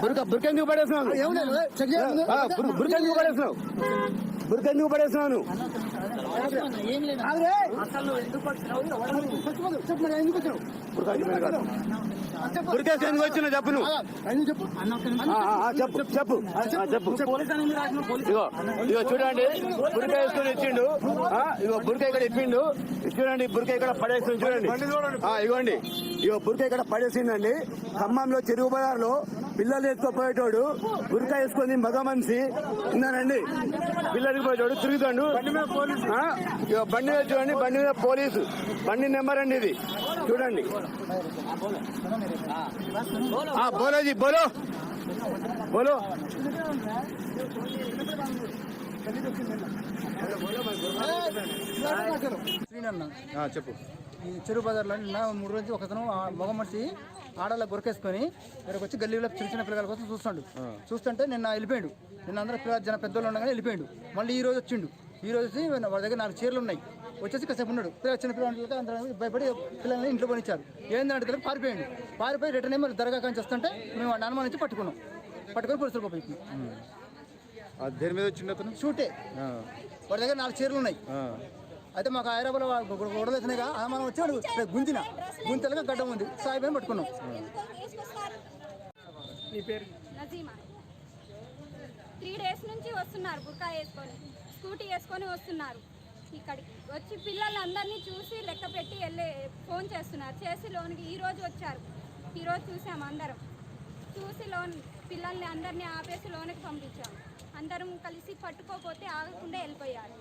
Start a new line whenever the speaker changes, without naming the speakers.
బురక ఎందుకు పడేస్తున్నావు? బురక ఎందుకు పడేస్తున్నావు? బురక ఎందుకు పడేస్తున్నావు? బురక ఎందుకు వచ్చినావు చెప్పు. నువ్వు చెప్పు చెప్పు చెప్పు. ఇగో చూడండి, బురక వేసుకొని ఇచ్చిండు. ఇగో బురక ఇక్కడ ఇప్పిండు. చూడండి, బురక ఇక్కడ పడేస్తుంది. చూడండి, ఇగోండి, ఇగో బురక ఇక్కడ పడేసిందండి. ఖమ్మంలో చెరువు బజార్లో పిల్లలు ఎత్తుకోపోయేటోడు బురక వేసుకొని మగ మనిషి ఉన్నానండి. పిల్లలకి పోయేటోడు తిరుగుతాడు. ఇగో బండి మీద చూడండి, బండి మీద పోలీసు బండి నెంబర్ అండి ఇది. చూడండి, బోలో జీ బోలో బోలో.
చెప్పు. ఈ చెరువు బజార్లో నిన్న 3 రోజులు ఒకతను మగ మనిషి ఆడల బొరకేసుకొని ఇక్కడికి వచ్చి గల్లీలో చిన్న చిన్న పిల్లల కోసం చూస్తుంటే నిన్న వెళ్ళిపోయాడు. నిన్న అందరూ పెద్దోళ్ళు ఉండగానే వెళ్ళిపోయాడు. మళ్ళీ ఈ రోజు వచ్చిండు. ఈ రోజు వచ్చి వాళ్ళ దగ్గర 4 చీరలు ఉన్నాయి. వచ్చేసి కాసేపు ఉన్నాడు. చిన్న పిల్లలకి అందరూ భయపడి పిల్లల్ని ఇంట్లో పోనిచ్చారు. ఏంటంటే పారిపోయి రిటర్న్ ఏమో దరగా కానీ వస్తుంటే మేము వాడిని అనుమానించి పట్టుకొని పోలీసులకు పోయి
దేని మీద వచ్చిండు అతను?
షూటే. వాడి దగ్గర 4 చీరలు ఉన్నాయి. అయితే మాకు హైదరాబాద్ గొడవలు వచ్చినాయిగా, మనం వచ్చాడు గుంతలుగా గడ్డం ఉంది. సాయిబని పట్టుకున్నాం.
నీ పేరు? నజీమా. 3 డేస్ నుంచి వస్తున్నారు, బుర్కా వేసుకొని స్కూటీ వేసుకొని వస్తున్నారు. ఇక్కడికి వచ్చి పిల్లల్ని అందరినీ చూసి లెక్క పెట్టి ఫోన్ చేస్తున్నారు. చేసి లోన్కి ఈరోజు వచ్చారు. ఈరోజు చూసాము అందరం. చూసి పిల్లల్ని అందరినీ ఆపేసి లోనికి పంపించాము. అందరం కలిసి పట్టుకోపోతే ఆగకుండా వెళ్ళిపోయారు.